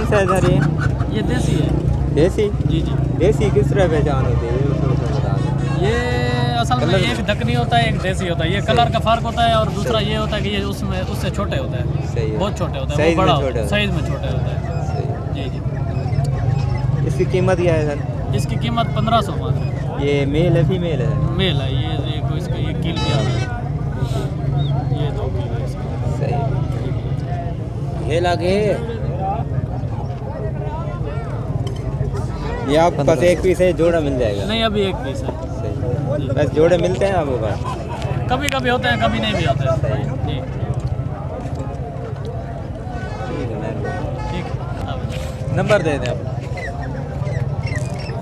सा है सर ये देसी है। देसी? जी जी। देसी किस तरह पहचान होती है बता दें। ये असल में एक दक्कनी होता है, एक देसी होता है। ये कलर का फर्क होता है और दूसरा ये होता है कि ये उसमें उससे छोटे होता है। सही है। बहुत छोटे होते हैं, वो बड़ा होता है, साइज में छोटे होता है। सही। जी जी। इसकी कीमत क्या है सर? इसकी कीमत 1500 मात्र है। ये मेल है फीमेल है? मेल है। ये देखो इसका ये कील भी आ रहा है। ये 2 कील है इसका। सही। ये लगे ये आप पास एक पीस है, जोड़ा मिल जाएगा? नहीं, अभी एक पीस है। सही। बस जोड़े मिलते हैं आपके पास? कभी कभी होते हैं, कभी नहीं भी होते हैं। जी ठीक है। नंबर दे दें आप।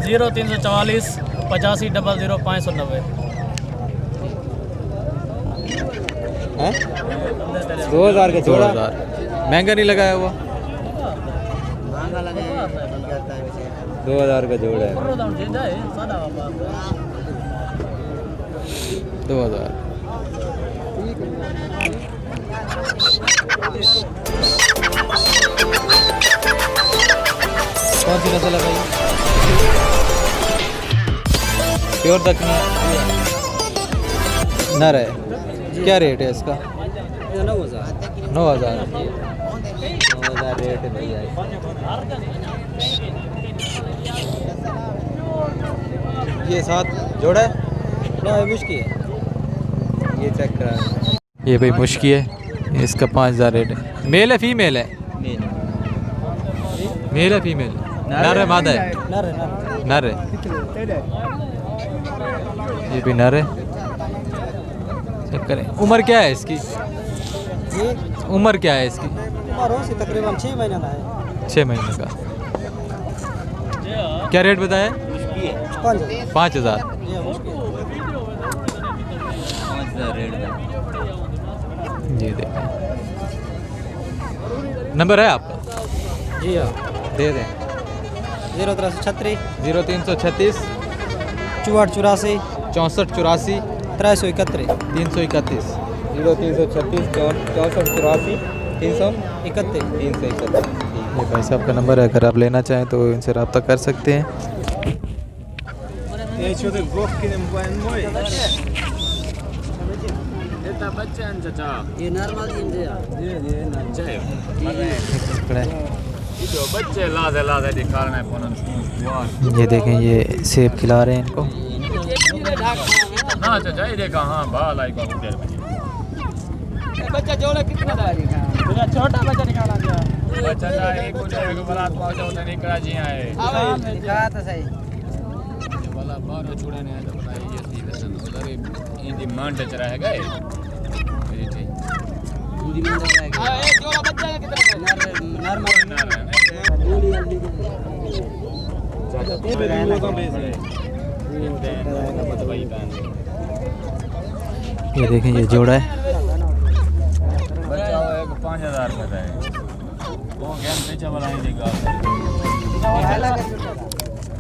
0344 85 00 590। 2000 का जोड़ा? महंगा नहीं लगाया हुआ? 2000 का जोड़ा है। 2000। कौन सी नस्ल है भाई? प्योर दक्कनी नर है। क्या रेट है इसका? 9000। 9000 रेट है भैया। ये साथ जोड़ा है? मुश्किल है। ये चेक करा। ये भाई मुश्किल है। इसका 5000 रेट है। मेल है फीमेल है? मेल है फीमेल? नर है मादा है? नर है। ये भी नर है। चेक करें। उम्र क्या है इसकी? उम्र क्या है इसकी? तकरीबन 6 महीने का है। 6 महीने का। क्या रेट बताया? 5000। जी देखें। नंबर है आपका? जी हाँ, दे दें। 0336 0336 6484 6484 331 331। 0336 6484 331। ये भाई साहब का नंबर है, अगर आप लेना चाहें तो इनसे रब्ता कर सकते हैं। ये नॉर्मल ये देखें, ये सेब खिला रहे हैं इनको। बच्चा जोड़ा कितना था? छोटा बच्चा निकाला गया। बच्चा एक बरात पहुंचा निकला जी आए। हां तो सही वाला बाहर छोड़ा नहीं तो बताइए ये सी वैसे उधर ये डिमांड चल रहा है गए मेरी ठीक डिमांड रहेगा। हां एक जोड़ा बच्चा है कितना नॉर्मल ये देखें, ये जोड़ा है। बच्चा 5000 का है। वो गेम पीछे वाला ही देगा।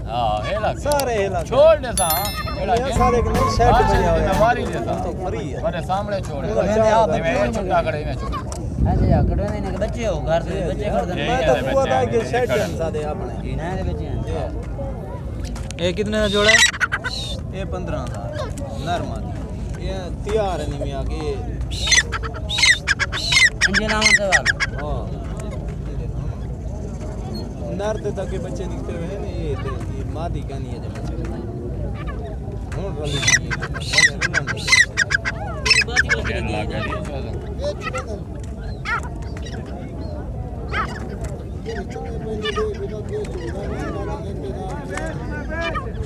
हां हेला सारे हेला छोड़ दे सा हेला सारे के सेट में वाली देता तो फ्री है। मेरे सामने छोड़ मैंने आप में छुट्टा करे में छोड़। हां जी कड़वे नहीं बच्चे हो घर से बच्चे कर दे। मैं तो पूरा था कि सेट है दे अपने ना दे बच्चे हैं। ये कितने का जोड़ा है? ये 15000 नॉर्मल। ये तैयार है नहीं में आगे इंजन नाम से वाला। हां नर ते तक के बच्चे निकले हुए हैं। ये मादी का नहीं है जब बच्चे हूं रली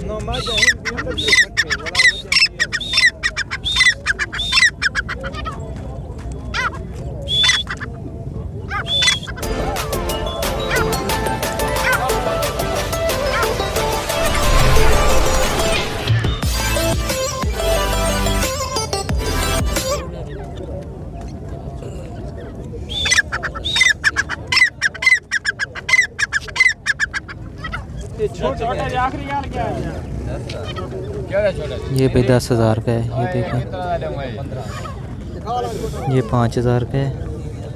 नो माजा है बच्चे सकते वाला ये भाई 10,000 का है। ये देखें, ये 5,000 का है।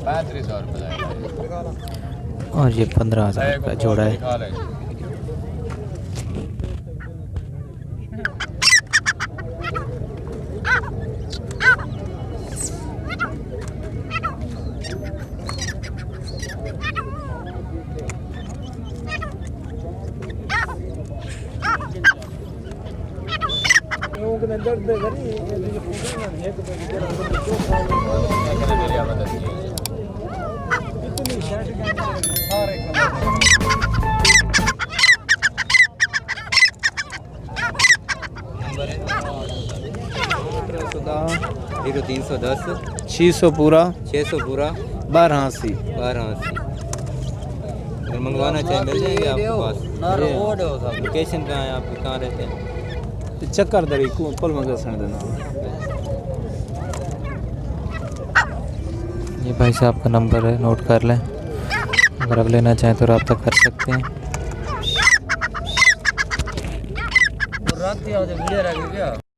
3500 रुपये। और ये 15,000 का जोड़ा है। जीरो 310 600 पूरा 600 पूरा 1280। अगर मंगवाना चाहे मिल जाएंगे आपके पास। लोकेशन कहाँ है आपकी, कहाँ रहते हैं? चक्कर दरी पल मगर सुन देना। ये भाई साहब का नंबर है, नोट कर लें। अगर आप लेना चाहें तो रब्ता कर सकते हैं। रात की आवाज़ क्लियर आ गई क्या?